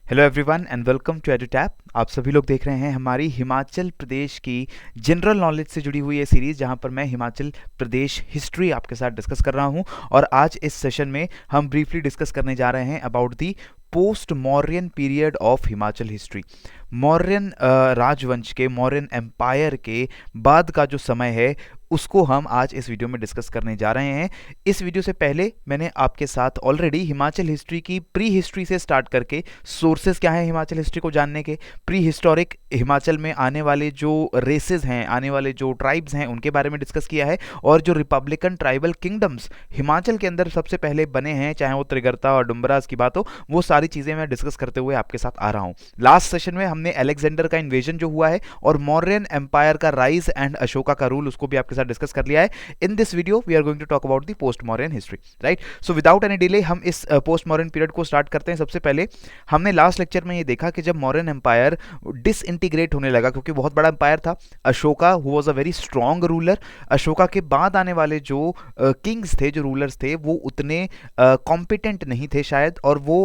Hello everyone and welcome to EduTap. आप सभी लोग देख रहे हैं हमारी हिमाचल प्रदेश की जनरल नॉलेज से जुड़ी हुई ये सीरीज़, जहां पर मैं हिमाचल प्रदेश हिस्ट्री आपके साथ डिस्कस कर रहा हूं। और आज इस सेशन में हम ब्रीफली डिस्कस करने जा रहे हैं about the post Mauryan period of Himachal history. Mauryan राजवंश के, मौर्यन एम्पायर के बाद का जो समय है उसको हम आज इस वीडियो में डिस्कस करने जा रहे हैं। इस वीडियो से पहले मैंने आपके साथ ऑलरेडी हिमाचल हिस्ट्री की प्री हिस्ट्री से स्टार्ट करके सोर्सेज क्या है हिमाचल हिस्ट्री को जानने के, प्री हिस्टोरिक हिमाचल में आने वाले जो रेसेस हैं, आने वाले जो ट्राइब्स हैं, उनके बारे में डिस्कस किया है। और जो रिपब्लिकन ट्राइबल किंगडम्स हिमाचल के अंदर सबसे पहले बने हैं, चाहे वो त्रिगर्ता और डुम्बराज की बात हो, वो सारी चीज़ें मैं डिस्कस करते हुए आपके साथ आ रहा हूँ। लास्ट सेशन में हमने अलेक्जेंडर का इन्वेजन जो हुआ है और मौर्यन एम्पायर का राइज एंड अशोका का रूल, उसको भी आपके साथ डिस्कस कर लिया है। In this video we are going to talk about the post modern history, right. So without any delay हम इस पोस्ट मॉडर्न पीरियड को स्टार्ट करते हैं। सबसे पहले हमने लास्ट लेक्चर में ये देखा कि जब मॉडर्न एम्पायर डिसइंटीग्रेट होने लगा, क्योंकि बहुत बड़ा एम्पायर था, Ashoka who was a very strong ruler, Ashoka के बाद आने वाले जो किंग्स थे, जो रूलर्स थे, वो उतने कॉम्पिटेंट नहीं थे शायद, और वो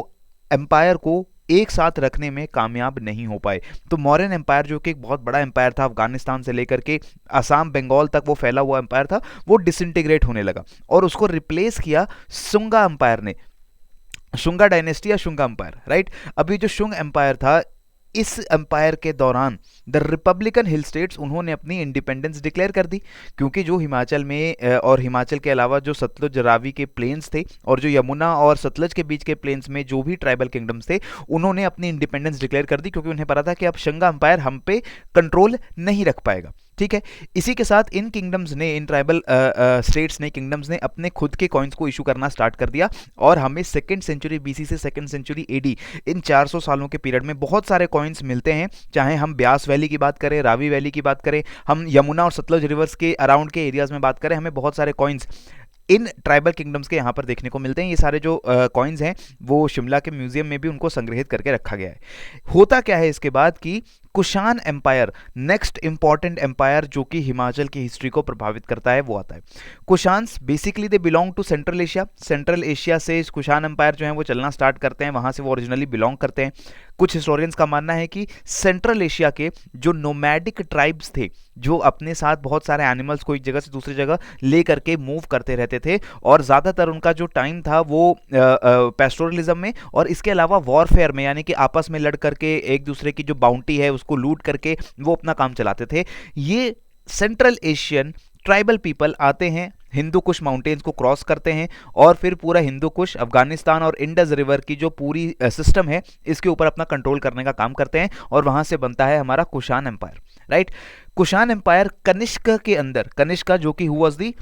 एम्पायर को एक साथ रखने में कामयाब नहीं हो पाए। तो मौर्यन एम्पायर, जो कि एक बहुत बड़ा एम्पायर था, अफगानिस्तान से लेकर के असम बंगाल तक वो फैला हुआ एम्पायर था, वो डिसइंटीग्रेट होने लगा और उसको रिप्लेस किया शुंगा एम्पायर ने, शुंगा डायनेस्टी या शुंगा एम्पायर, राइट। अभी जो शुंग एम्पायर था, इस एम्पायर के दौरान द रिपब्लिकन हिल स्टेट्स, उन्होंने अपनी इंडिपेंडेंस डिक्लेयर कर दी, क्योंकि जो हिमाचल में और हिमाचल के अलावा जो सतलुज रावी के प्लेन्स थे और जो यमुना और सतलुज के बीच के प्लेन्स में जो भी ट्राइबल किंगडम्स थे, उन्होंने अपनी इंडिपेंडेंस डिक्लेयर कर दी, क्योंकि उन्हें पता था कि अब शुंगा एम्पायर हम पे कंट्रोल नहीं रख पाएगा। ठीक है। इसी के साथ इन किंगडम्स ने, इन ट्राइबल स्टेट्स ने, किंगडम्स ने अपने खुद के कॉइन्स को इशू करना स्टार्ट कर दिया। और हमें सेकेंड सेंचुरी बीसी से सेकेंड सेंचुरी एडी, इन 400 सालों के पीरियड में बहुत सारे कॉइन्स मिलते हैं। चाहे हम ब्यास वैली की बात करें, रावी वैली की बात करें, हम यमुना और सतलुज रिवर्स के अराउंड के एरियाज में बात करें, हमें बहुत सारे कॉइन्स इन ट्राइबल किंगडम्स के यहाँ पर देखने को मिलते हैं। ये सारे जो कॉइन्स हैं वो शिमला के म्यूजियम में भी उनको संग्रहित करके रखा गया है। होता क्या है इसके बाद कि Kushan empire, next important empire जो कि हिमाचल की हिस्ट्री को प्रभावित करता है, वो आता है। Kushans basically they belong to central Asia. Central Asia से कुषाण एम्पायर जो है वो चलना स्टार्ट करते हैं, वहां से वो ओरिजिनली बिलोंग करते हैं। कुछ हिस्टोरियंस का मानना है कि सेंट्रल एशिया के जो नोमैडिक ट्राइब्स थे, जो अपने साथ बहुत सारे एनिमल्स को एक जगह से दूसरी जगह ले करके मूव करते रहते थे, और ज़्यादातर उनका जो टाइम था वो पेस्टोरलिज्म में और इसके अलावा वॉरफेयर में, यानी कि आपस में लड़ करके एक दूसरे की जो बाउंटी है उसको लूट करके वो अपना काम चलाते थे। ये सेंट्रल एशियन ट्राइबल पीपल आते हैं, हिंदू कुश माउंटेन्स को क्रॉस करते हैं और फिर पूरा हिंदू कुश, अफगानिस्तान और इंडस रिवर की जो पूरी सिस्टम है, इसके ऊपर अपना कंट्रोल करने का काम करते हैं, और वहां से बनता है हमारा Kushan empire, right. Kushan empire Kanishka के अंदर, कनिष्क जो कि who was the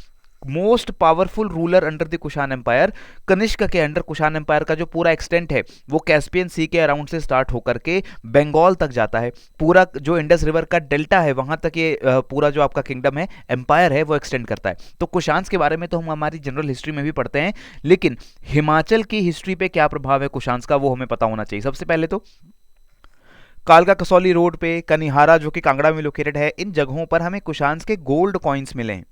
most powerful ruler under the Kushan empire, Kanishka के अंडर कुषाण एम्पायर का जो पूरा एक्सटेंट है वो कैस्पियन सी के अराउंड से स्टार्ट होकर के बंगाल तक जाता है। पूरा जो इंडस रिवर का डेल्टा है वहां तक ये पूरा जो आपका किंगडम है, एम्पायर है, वो एक्सटेंड करता है। तो कुषाण्स के बारे में तो हम हमारी जनरल हिस्ट्री में भी पढ़ते हैं, लेकिन हिमाचल की हिस्ट्री पे क्या प्रभाव है कुषाण्स का, वो हमें पता होना चाहिए। सबसे पहले तो कालका कसौली रोड पे, कनिहारा जो कि कांगड़ा में लोकेटेड है, इन जगहों पर हमें कुषाण्स के गोल्ड कॉइन्स मिले हैं।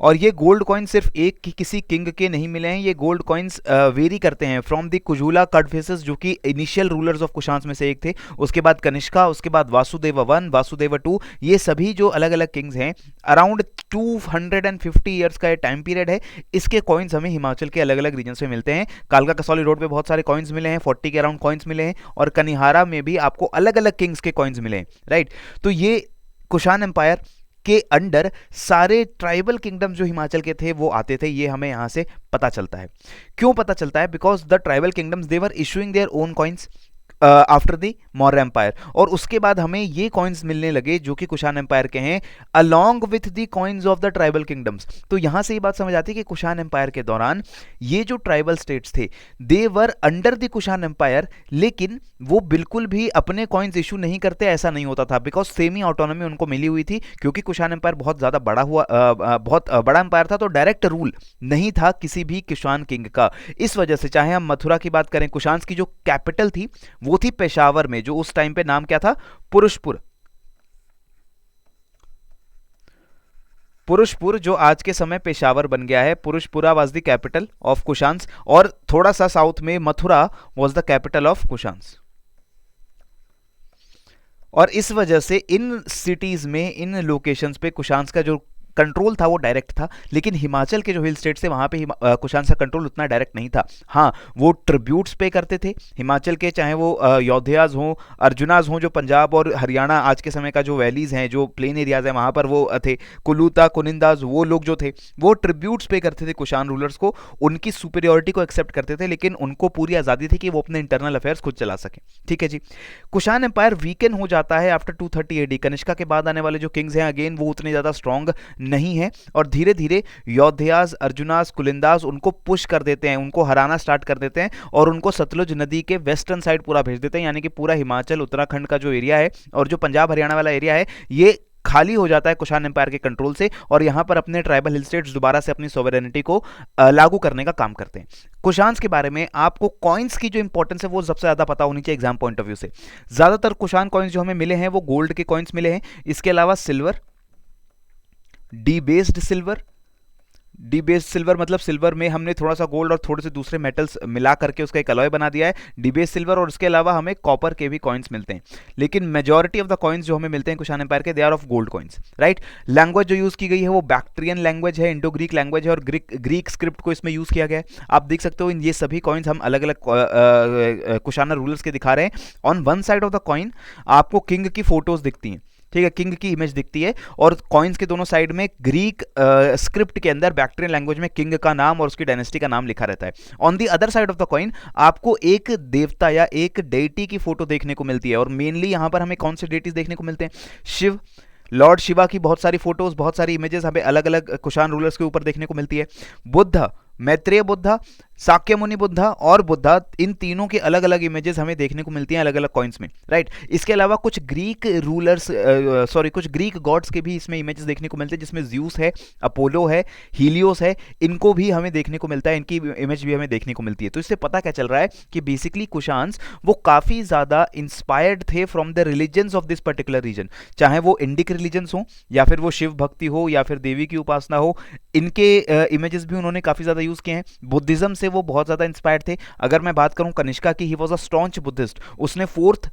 और ये गोल्ड कॉइन सिर्फ एक किसी किंग के नहीं मिले हैं, ये गोल्ड कॉइन्स वेरी करते हैं फ्रॉम द कुजूला कड़फिसेस, जो कि इनिशियल रूलर्स ऑफ कुषाण्स में से एक थे, उसके बाद कनिष्का, उसके बाद वासुदेव वन, वासुदेव टू, ये सभी जो अलग अलग किंग्स हैं, अराउंड 250 ईयर्स का ये टाइम पीरियड है। इसके कॉइन्स हमें हिमाचल के अलग अलग रीजन में मिलते हैं। कालका कसौली रोड पे बहुत सारे कॉइन्स मिले हैं, 40 के अराउंड कॉइन्स मिले हैं, और कनिहारा में भी आपको अलग अलग किंग्स के कॉइन्स मिले हैं, राइट। तो ये कुषाण एम्पायर के अंडर सारे ट्राइबल किंगडम जो हिमाचल के थे वो आते थे, ये हमें यहां से पता चलता है। क्यों पता चलता है? Because the tribal kingdoms they were issuing their own coins after the Maurya empire, और उसके बाद हमें ये कॉइन्स मिलने लगे जो कि कुषाण एम्पायर के हैं, along with the coins of the tribal kingdoms. तो यहां से ये बात समझ आती है कि कुषाण एम्पायर के दौरान ये जो ट्राइबल स्टेट्स थे, they were under the Kushan empire, लेकिन वो बिल्कुल भी अपने कॉइन्स इशू नहीं करते, ऐसा नहीं होता था, बिकॉज सेमी ऑटोनॉमी उनको मिली हुई थी, क्योंकि कुषाण एम्पायर बहुत ज्यादा बड़ा हुआ, बहुत बड़ा एम्पायर था, तो डायरेक्ट रूल नहीं था किसी भी कुषाण किंग का। इस वजह से चाहे हम मथुरा की बात करें, कुषाण की जो कैपिटल थी वो थी पेशावर में, जो उस टाइम पे नाम क्या था? पुरुषपुर। पुरुषपुर जो आज के समय पेशावर बन गया है, Purushapura was the capital of Kushans, और थोड़ा सा साउथ में Mathura was the capital of Kushans. और इस वजह से इन सिटीज में, इन लोकेशंस पे कुशान्स का जो कंट्रोल था वो डायरेक्ट था, लेकिन हिमाचल के जो हिल स्टेट्स थे वहां पे कुशान्स का कंट्रोल उतना डायरेक्ट नहीं था। हाँ, वो ट्रिब्यूट्स पे करते थे हिमाचल के, चाहे वो योद्धाज हों, अर्जुनाज हों, जो पंजाब और हरियाणा आज के समय का जो वैलीज हैं, जो प्लेन एरियाज हैं, वहां पर वो थे कुलूता, कुनिंदाज, वो लोग जो थे वो ट्रिब्यूट्स पे करते थे कुशान रूलर्स को, उनकी सुपीरियोरिटी को एक्सेप्ट करते थे, लेकिन उनको पूरी आज़ादी थी कि वो अपने इंटरनल अफेयर्स खुद चला सकें। ठीक है जी। कुशान एम्पायर वीकन हो जाता है आफ्टर 230 एडी। कनिष्का के बाद आने वाले जो किंग्स हैं, अगेन वो उतने ज़्यादा स्ट्रॉन्ग नहीं है, और धीरे धीरे योद्धाज, अर्जुनास, कुलिंदास उनको पुश कर देते हैं, उनको हराना स्टार्ट कर देते हैं, और उनको सतलुज नदी के वेस्टर्न साइड पूरा भेज देते हैं, यानी कि पूरा हिमाचल, उत्तराखंड का जो एरिया है और जो पंजाब हरियाणा वाला एरिया है, ये खाली हो जाता है कुशान एम्पायर के कंट्रोल से, और यहां पर अपने ट्राइबल हिल स्टेट्स दोबारा से अपनी सोवरेनिटी को लागू करने का काम करते हैं। कुशान्स के बारे में आपको कॉइन्स की जो इंपॉर्टेंस है वो सबसे ज्यादा पता होनी चाहिए एग्जाम पॉइंट ऑफ व्यू से। ज्यादातर कुशान कॉइन्स जो हमें मिले हैं वो गोल्ड के कॉइन्स मिले हैं, इसके अलावा सिल्वर, डीबेस्ड सिल्वर, डीबेस्ड सिल्वर मतलब सिल्वर में हमने थोड़ा सा गोल्ड और थोड़े से दूसरे मेटल्स मिला करके उसका एक अलॉय बना दिया है, डीबेस्ड सिल्वर, और इसके अलावा हमें कॉपर के भी कॉइन्स मिलते हैं, लेकिन मेजॉरिटी ऑफ द कॉइन्स जो हमें मिलते हैं कुशान एम्पायर के, they are of gold coins, right. Language जो यूज की गई है वो बैक्ट्रियन लैंग्वेज है, इंडो ग्रीक लैंग्वेज है, और ग्रीक स्क्रिप्ट को इसमें यूज किया गया है। आप देख सकते हो इन ये सभी कॉइन्स हम अलग अलग कुशाना रूलर्स के दिखा रहे हैं। On one side of the coin आपको किंग की फोटोज दिखती हैं, ठीक है, किंग की इमेज दिखती है, और कॉइन्स के दोनों साइड में ग्रीक स्क्रिप्ट के अंदर बैक्ट्रियन लैंग्वेज में किंग का नाम और उसकी डायनेस्टी का नाम लिखा रहता है। On the other side of the coin आपको एक देवता या एक डेटी की फोटो देखने को मिलती है, और मेनली यहां पर हमें कौन से डेटीज देखने को मिलते हैं? शिव, लॉर्ड शिवा की बहुत सारी फोटोज, बहुत सारी इमेजेस हमें अलग अलग कुशान रूलर्स के ऊपर देखने को मिलती है। बुद्ध, मैत्रेय बुद्धा, साक्यमुनि बुद्धा और बुद्धा, इन तीनों की अलग अलग इमेजेस हमें देखने को मिलती हैं अलग अलग कॉइन्स में, राइट। इसके अलावा कुछ ग्रीक रूलर्स, कुछ ग्रीक गॉड्स के भी इसमें इमेजेस देखने को मिलते हैं, जिसमें ज्यूस है, अपोलो है, हीलियोस है, इनको भी हमें देखने को मिलता है, इनकी इमेज भी हमें देखने को मिलती है। तो इससे पता क्या चल रहा है कि बेसिकली कुशान्स वो काफ़ी ज़्यादा इंस्पायर्ड थे from the religions of this particular region, चाहे वो इंडिक रिलीजन्स हो या फिर वो शिव भक्ति हो या फिर देवी की उपासना हो, इनके इमेजेस भी उन्होंने काफ़ी ज़्यादा यूज़ किए हैं। बुद्धिज्म से वो बहुत ज़्यादा इंस्पायर्ड थे। अगर मैं बात करूं कनिष्का की, he was a staunch Buddhist, उसने 4th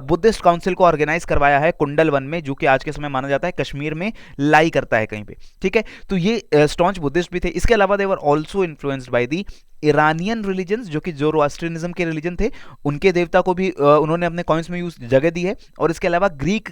बुद्धिस्ट काउंसिल को ऑर्गेनाइज करवाया है कुंडल वन में, जो कि आज के समय माना जाता है कश्मीर में लाई करता है कहीं पे, ठीक है। तो ये स्टॉन्च बुद्धिस्ट भी थे। इसके अलावा they were also influenced by the Iranian religions, जो कि जोरोआस्ट्रियनिज्म के रिलीजन थे, उनके देवता को भी उन्होंने अपने कॉइन्स में यूज जगह दी है। और इसके अलावा ग्रीक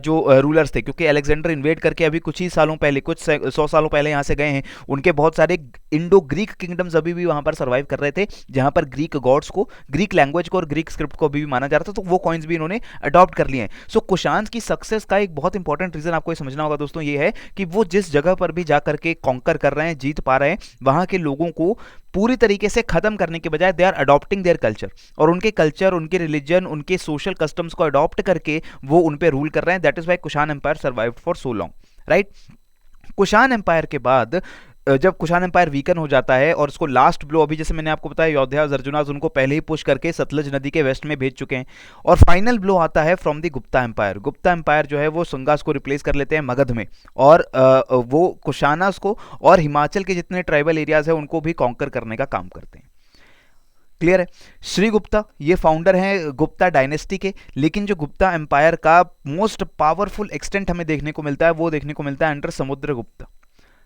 जो रूलर्स थे, क्योंकि अलेक्जेंडर इन्वेड करके अभी कुछ ही सालों पहले, कुछ 100 सालों पहले यहाँ से गए हैं, उनके बहुत सारे इंडो ग्रीक किंगडम्स अभी भी वहाँ पर सर्वाइव कर रहे थे, जहाँ पर ग्रीक गॉड्स को, ग्रीक लैंग्वेज को और ग्रीक स्क्रिप्ट को अभी भी माना जा रहा था, तो वो कॉइन्स भी इन्होंने अडॉप्ट कर लिए हैं। सो कुशान्स की सक्सेस का एक बहुत इंपॉर्टेंट रीजन आपको ये समझना होगा दोस्तों, ये है कि वो जिस जगह पर भी जाकर के कॉन्कर कर रहे हैं, जीत पा रहे हैं, वहाँ के लोगों को पूरी तरीके से खत्म करने के बजाय they are adopting their culture, और उनके कल्चर, उनके रिलीजन, उनके सोशल कस्टम्स को अडॉप्ट करके वो उन पे रूल कर रहे हैं। That is why Kushan empire survived for so long, right. Kushan empire के बाद जब कुशान एम्पायर वीकन हो जाता है और उसको लास्ट ब्लो, अभी जैसे मैंने आपको बताया योद्धा और अर्जुनास उनको पहले ही पुश करके सतलज नदी के वेस्ट में भेज चुके हैं, और फाइनल ब्लो आता है from the Gupta empire. Gupta empire जो है वो सुंगास को रिप्लेस कर लेते हैं मगध में, और वो कुशानास को और हिमाचल के जितने ट्राइबल एरियाज है उनको भी कॉन्कर करने का काम करते हैं। क्लियर है। श्री गुप्ता ये फाउंडर हैं गुप्ता डायनेस्टी के, लेकिन जो गुप्ता एम्पायर का मोस्ट पावरफुल एक्सटेंट हमें देखने को मिलता है वो देखने को मिलता है अंडर समुद्रगुप्त।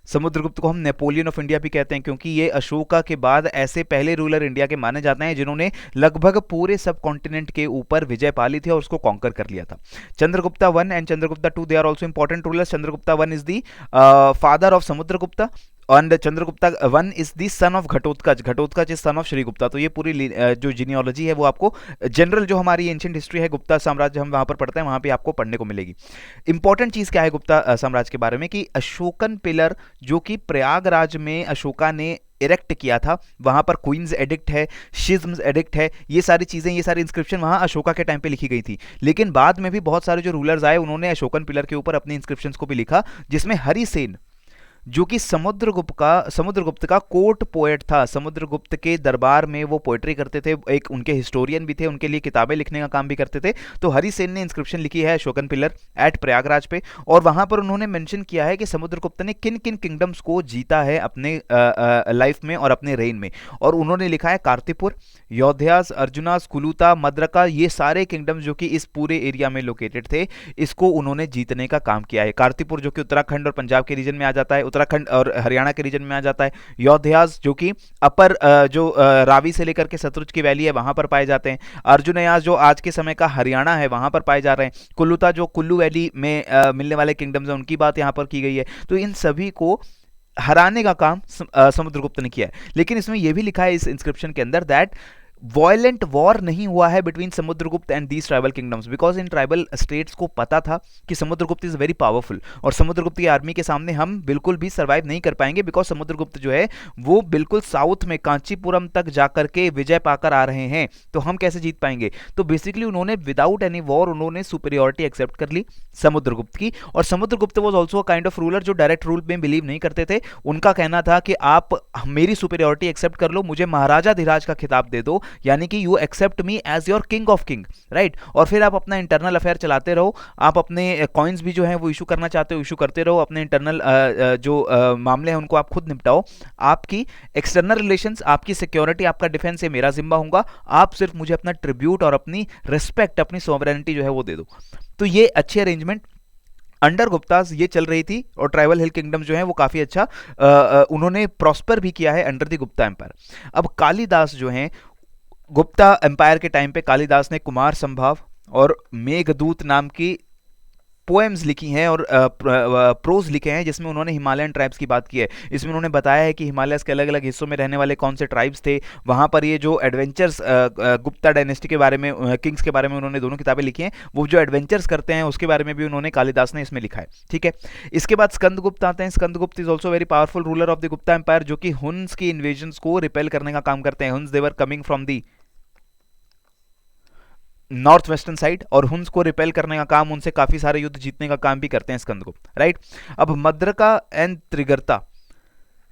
समुद्रगुप्त को हम नेपोलियन ऑफ इंडिया भी कहते हैं, क्योंकि ये अशोका के बाद ऐसे पहले रूलर इंडिया के माने जाते हैं जिन्होंने लगभग पूरे सब कॉन्टिनेंट के ऊपर विजय पा ली थी और उसको कॉन्कर कर लिया था। Chandragupta one and Chandragupta two, they are also important rulers. Chandragupta one is the father of Samudragupta and Chandragupta one is the son of Ghatotkacha, Ghatotkacha is son of Shrigupta. तो ये पूरी जो जीनियोलॉजी है वो आपको जनरल जो हमारी एंशिएंट हिस्ट्री है गुप्ता साम्राज्य हम वहां पर पढ़ते हैं, वहां पे आपको पढ़ने को मिलेगी। इंपॉर्टेंट चीज क्या है गुप्ता साम्राज्य के बारे में कि अशोकन पिलर जो कि प्रयागराज में अशोका ने इरेक्ट किया था, वहां पर क्वींस एडिक्ट है, शिज्म्स एडिक्ट है, ये सारी चीजें, ये सारी इंस्क्रिप्शन वहां अशोका के टाइम पे लिखी गई थी। लेकिन बाद में भी बहुत सारे जो रूलर्स आए उन्होंने अशोकन पिलर के ऊपर अपनी इंस्क्रिप्शंस को भी लिखा, जिसमें हरिसेन जो कि समुद्रगुप्त का कोर्ट पोएट था। समुद्रगुप्त के दरबार में वो पोएट्री करते थे, एक उनके हिस्टोरियन भी थे, उनके लिए किताबें लिखने का काम भी करते थे। तो हरिसेन ने इंस्क्रिप्शन लिखी है अशोकन पिलर एट प्रयागराज पे, और वहां पर उन्होंने मेंशन किया है कि समुद्रगुप्त ने किन किन किंगडम्स को जीता है अपने लाइफ में और अपने रेन में। और उन्होंने लिखा है कार्तिपुर, योध्यास, अर्जुनास, कुलूता, मद्रका, ये सारे किंगडम्स जो कि इस पूरे एरिया में लोकेटेड थे, इसको उन्होंने जीतने का काम किया है। कार्तिपुर जो कि उत्तराखंड और पंजाब के रीजन में आ जाता है, उत्तराखंड और हरियाणा के रीजन में आ जाता है। योध्यास जो कि अपर रावी से लेकर के सतलुज की वैली है वहां पर पाए जाते हैं। अर्जुनयास जो आज के समय का हरियाणा है वहां पर पाए जा रहे हैं। कुल्लूता जो कुल्लू वैली में मिलने वाले किंगडम्स हैं उनकी बात यहां पर की गई है। तो इन सभी को हराने का काम समुद्रगुप्त ने किया है। लेकिन इसमें यह भी लिखा है इस इंस्क्रिप्शन के अंदर दैट वॉयलेंट वॉर नहीं हुआ है between Samudragupta and these tribal kingdoms, because in tribal states को पता था कि समुद्रगुप्त इज वेरी पावरफुल और समुद्रगुप्त की आर्मी के सामने हम बिल्कुल भी सर्वाइव नहीं कर पाएंगे, बिकॉज समुद्रगुप्त जो है वो बिल्कुल साउथ में कांचीपुरम तक जाकर के विजय पाकर आ रहे हैं, तो हम कैसे जीत पाएंगे। तो बेसिकली उन्होंने विदाउट एनी वॉर उन्होंने सुपीरियोरिटी एक्सेप्ट कर ली समुद्रगुप्त की। और Samudragupta was also a kind of ruler जो डायरेक्ट रूल में बिलीव नहीं करते थे। उनका कहना था कि आप मेरी सुपीरियोरिटी एक्सेप्ट कर लो, मुझे महाराजा धीराज का खिताब दे दो, यानी कि you accept me as your king of king, right. और फिर आप अपना इंटरनल अफेयर चलाते रहो, आप अपने कॉइन्स भी जो है वो इशू करना चाहते हो इशू करते रहो, अपने इंटरनल जो मामले हैं उनको आप खुद निपटाओ। आपकी एक्सटर्नल रिलेशंस, आपकी सिक्योरिटी, आपका डिफेंस, ये मेरा जिम्मा होगा, आप सिर्फ मुझे अपना ट्रिब्यूट और अपनी रिस्पेक्ट, अपनी सॉवरेनिटी जो है वो दे दो। तो ये अच्छी अरेंजमेंट अंडर गुप्तास ये चल रही थी, और ट्राइबल हिल किंगडम जो है वो काफी अच्छा उन्होंने प्रॉस्पर भी किया है अंडर द गुप्ता एम्पायर। अब कालिदास जो है गुप्ता एम्पायर के टाइम पे कालिदास ने कुमार संभव और मेघदूत नाम की पोएम्स लिखी हैं और प्रोज लिखे हैं, जिसमें उन्होंने हिमालयन ट्राइब्स की बात की है। इसमें उन्होंने बताया है कि हिमालयस के अलग अलग हिस्सों में रहने वाले कौन से ट्राइब्स थे, वहां पर ये जो एडवेंचर्स गुप्ता डायनेस्टी के बारे में, किंग्स के बारे में उन्होंने दोनों किताबें लिखी हैं, वो जो एडवेंचर्स करते हैं उसके बारे में भी उन्होंने कालिदास ने इसमें लिखा है, ठीक है। इसके बाद स्कंदगुप्त आते हैं। Skandagupta is also very powerful ruler of the Gupta empire, जो कि हुन्स की इन्वेजन को रिपेल करने का काम करते हैं। Hund's they were coming from the north western side, और हुन्स को रिपेल करने का काम, उनसे काफी सारे युद्ध जीतने का काम भी करते हैं स्कंदगुप्त, राइट। अब Madraka and Trigarta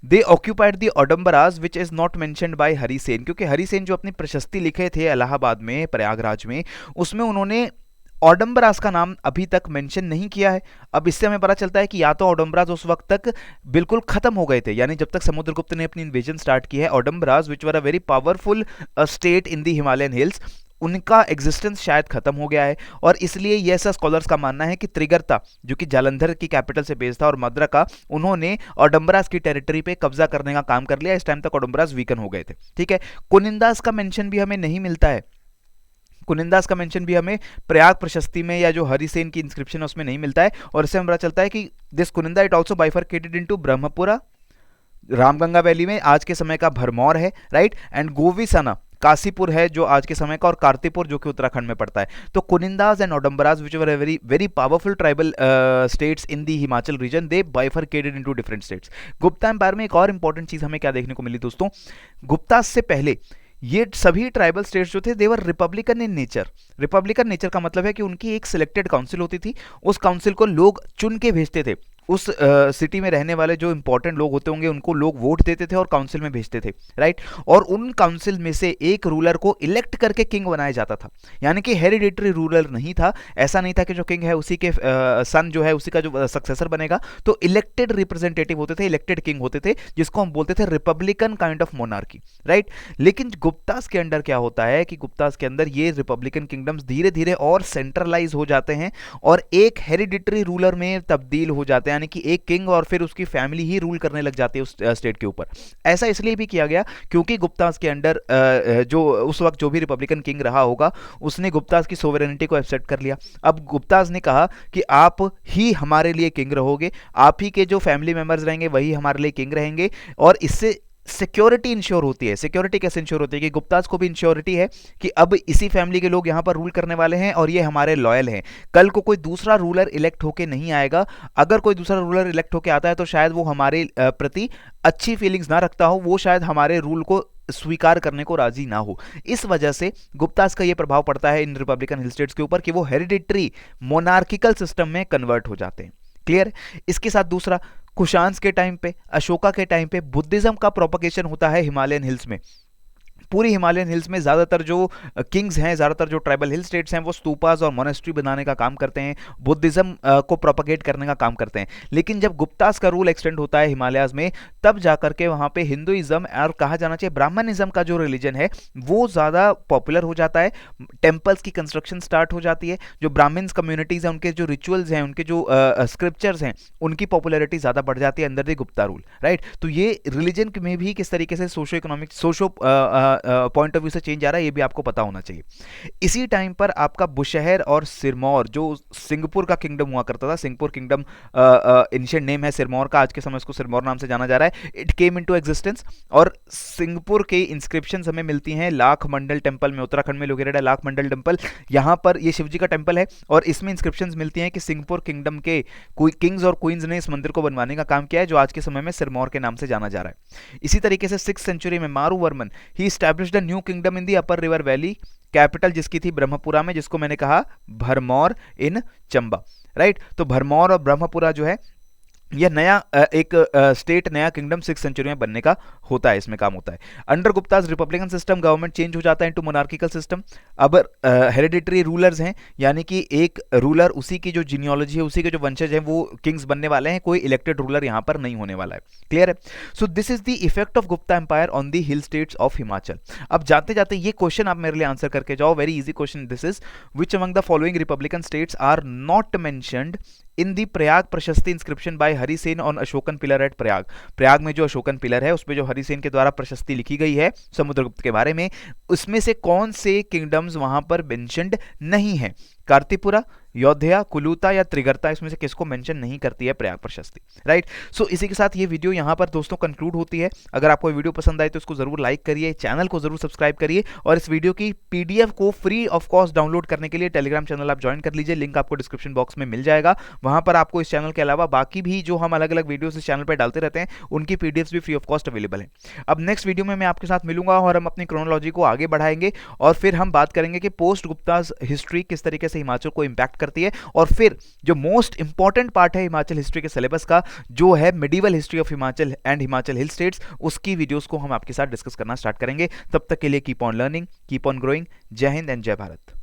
they occupied the Audumbaras which is not mentioned by Harisena, क्योंकि हरिसेन जो अपनी प्रशस्ति लिखे थे इलाहाबाद में, प्रयागराज में, उसमें उन्होंने ओडम्बरास का नाम अभी तक मेंशन नहीं किया है। अब इससे हमें पता चलता है कि या तो ओडम्बरास उस वक्त तक बिल्कुल खत्म हो गए थे, यानी जब तक समुद्रगुप्त ने अपनी इन्वेजन स्टार्ट की है, Audumbaras which were a very powerful state in the Himalayan hills, उनका एग्जिस्टेंस शायद खत्म हो गया है। और इसलिए ये ऐसा स्कॉलर्स का मानना है कि त्रिगर्ता जो कि जालंधर की कैपिटल से बेस्ड था, और मद्रका, उन्होंने ओडम्बरास की टेरिटरी पे कब्जा करने का काम कर लिया। इस टाइम तक ओडम्बरास वीकन हो गए थे, ठीक है। कुनिंदास का मेंशन भी हमें नहीं मिलता है। कुनिंदास का मेंशन भी हमें प्रयाग प्रशस्ति में या जो हरिसेन की इंस्क्रिप्शन है उसमें नहीं मिलता है। और इससे हमें पता चलता है कि this Kuninda it also bifurcated into Brahmapura, Ramganga valley में आज के समय का भरमौर है, राइट, एंड गोविसना काशीपुर है जो आज के समय का, और कार्तिपुर जो कि उत्तराखंड में पड़ता है। तो Kunindas and Audumbaras which were very very powerful tribal states in the Himachal region, they bifurcated into different states. Gupta empire में एक और इंपॉर्टेंट चीज हमें क्या देखने को मिली दोस्तों, गुप्ता से पहले ये सभी ट्राइबल स्टेट्स जो थे they were republican in nature. Republican nature का मतलब है कि उनकी एक सिलेक्टेड काउंसिल होती थी, उस काउंसिल को लोग चुन के भेजते थे। उस सिटी में रहने वाले जो इंपॉर्टेंट लोग होते होंगे उनको लोग वोट देते थे और काउंसिल में भेजते थे, राइट। और उन काउंसिल में से एक रूलर को इलेक्ट करके किंग बनाया जाता था, यानी कि हेरिडेटरी रूलर नहीं था। ऐसा नहीं था कि जो किंग है उसी के सन जो है उसी का जो सक्सेसर बनेगा। तो इलेक्टेड रिप्रेजेंटेटिव होते थे, इलेक्टेड किंग होते थे, जिसको हम बोलते थे Republican kind of monarchy, right. लेकिन गुप्तास के अंडर क्या होता है कि गुप्तास के अंदर ये रिपब्लिकन किंगडम्स धीरे धीरे और सेंट्रलाइज हो जाते हैं और एक हेरिडिटरी रूलर में तब्दील हो जाते हैं, यानी कि एक किंग और फिर उसकी फैमिली ही रूल करने लग जाती है उस स्टेट के ऊपर। ऐसा इसलिए भी किया गया क्योंकि गुप्तास के अंडर जो उस वक्त जो भी रिपब्लिकन किंग रहा होगा उसने गुप्तास की सोवरेनिटी को एक्सेप्ट कर लिया। अब गुप्तास ने कहा कि आप ही हमारे लिए किंग रहोगे, आप ही के जो फैमिली मेंबर्स रहेंगे वही हमारे लिए किंग रहेंगे। और इससे सिक्योरिटी इंश्योर होती है। सिक्योरिटी कैसे इंश्योर होती है कि गुप्तास को भी इंश्योरिटी है कि अब इसी फैमिली के लोग यहां पर रूल करने वाले हैं और ये हमारे लॉयल हैं। कल को कोई दूसरा रूलर इलेक्ट होके नहीं आएगा। अगर कोई दूसरा रूलर इलेक्ट होके आता है तो शायद वो हमारे प्रति अच्छी फीलिंग्स ना रखता हो, वो शायद हमारे रूल को स्वीकार करने को राजी ना हो। इस वजह से गुप्तास का यह प्रभाव पड़ता है इन रिपब्लिकन हिल स्टेट्स के ऊपर कि वो हेरिडिटरी मोनार्किकल सिस्टम में कन्वर्ट हो जाते हैं। क्लियर है। इसके साथ दूसरा, कुशान्स के टाइम पे, अशोका के टाइम पे बुद्धिज्म का प्रोपगेशन होता है हिमालयन हिल्स में। पूरी हिमालयन हिल्स में ज़्यादातर जो किंग्स हैं, ज़्यादातर जो ट्राइबल हिल स्टेट्स हैं, वो स्तूपास और मोनेस्ट्री बनाने का काम करते हैं, बुद्धिज़्म को प्रोपगेट करने का काम करते हैं। लेकिन जब गुप्तास का रूल एक्सटेंड होता है हिमालयाज़ में, तब जाकर के वहाँ पे हिंदुइज़्म और कहा जाना चाहिए ब्राह्मणिज्म का जो रिलीजन है वो ज़्यादा पॉपुलर हो जाता है। टेम्पल्स की कंस्ट्रक्शन स्टार्ट हो जाती है। जो ब्राह्मण्स कम्युनिटीज़ हैं, उनके जो रिचुअल्स हैं, उनके जो स्क्रिप्चर्स हैं, उनकी पॉपुलैरिटी ज़्यादा बढ़ जाती है under the Gupta rule, right. तो ये रिलीजन में भी किस तरीके से socio economic point of view से चेंज आ रहा है, ये भी आपको पता होना चाहिए। इसी टाइम पर आपका बुशहर और सिरमौर, जो सिंगपुर का किंगडम हुआ करता था, सिंगपुर किंगडम एंशिएंट नेम है सिरमौर का, आज के समय इसको सिरमौर नाम से जाना जा रहा है। इट केम इनटू एग्जिस्टेंस, और सिंगपुर के इंस्क्रिप्शंस हमें मिलती हैं लाख मंडल टेम्पल में, उत्तराखंड में लोकेटेड है लाख मंडल टेम्पल। यहाँ पर ये शिवजी का टेम्पल है, और इसमें इंस्क्रिप्शंस मिलती हैं कि सिंगपुर किंगडम के किंग्स और क्वींस ने इस मंदिर को बनवाने का काम किया है, जो आज के समय में सिरमौर के नाम से जाना जा रहा है। इसी तरीके से 6th सेंचुरी में Maruvarman he established a new kingdom in the upper river valley, capital जिसकी थी ब्रह्मपुरा में, जिसको मैंने कहा भरमौर इन चंबा, राइट। तो भरमौर और ब्रह्मपुरा जो है, यह नया एक स्टेट, नया किंगडम 6th सेंचुरी में बनने का होता है, इसमें काम होता है। Under Gupta's Republican system government change हो जाता है इनटू मोनार्किकल सिस्टम। अब हेरिडिटरी रूलर्स हैं, यानी कि एक रूलर, उसी की जो जीनियोलॉजी है, उसी के जो वंशज हैं, वो किंग्स बनने वाले हैं, कोई इलेक्टेड रूलर यहाँ पर नहीं होने वाला है। क्लियर है। So this is the effect of Gupta empire on the hill states of Himachal. अब जाते जाते ये क्वेश्चन आप मेरे लिए आंसर करके जाओ, very easy question this is, which among the following republican states are not mentioned in the Prayag Prashasti inscription by Harisena on Ashokan pillar at Prayag. Prayag में जो अशोकन पिलर है, उस पर जो हरिसेन के द्वारा प्रशस्ति लिखी गई है समुद्रगुप्त के बारे में, उसमें से कौन से किंगडम्स वहां पर मेंशन्ड नहीं है? कार्तिपुरा, योध्या, कुलूता या त्रिगर्ता, इसमें से किसको मेंशन नहीं करती है प्रयाग प्रशस्ति, राइट। सो इसी के साथ ये वीडियो यहाँ पर दोस्तों कंक्लूड होती है। अगर आपको वीडियो पसंद आए तो इसको जरूर लाइक करिए, चैनल को जरूर सब्सक्राइब करिए, और इस वीडियो की पीडीएफ को फ्री ऑफ कॉस्ट डाउनलोड करने के लिए टेलीग्राम चैनल आप ज्वाइन कर लीजिए, लिंक आपको डिस्क्रिप्शन बॉक्स में मिल जाएगा। वहां पर आपको इस चैनल के अलावा बाकी भी जो हम अलग अलग वीडियोस इस चैनल पर डालते रहते हैं, उनकी पीडीएफ भी फ्री ऑफ कॉस्ट अवेलेबल है। अब नेक्स्ट वीडियो में मैं आपके साथ मिलूंगा और हम अपनी क्रोनोलॉजी को आगे बढ़ाएंगे, और फिर हम बात करेंगे कि पोस्ट गुप्ता हिस्ट्री किस तरीके से हिमाचल को इंपैक्ट करती है, और फिर जो मोस्ट इंपॉर्टेंट पार्ट है हिमाचल हिस्ट्री के सिलेबस का, जो है medieval history of Himachal and Himachal hill states, उसकी वीडियोस को हम आपके साथ डिस्कस करना स्टार्ट करेंगे। तब तक के लिए keep on learning, keep on growing. जय हिंद एंड जय भारत।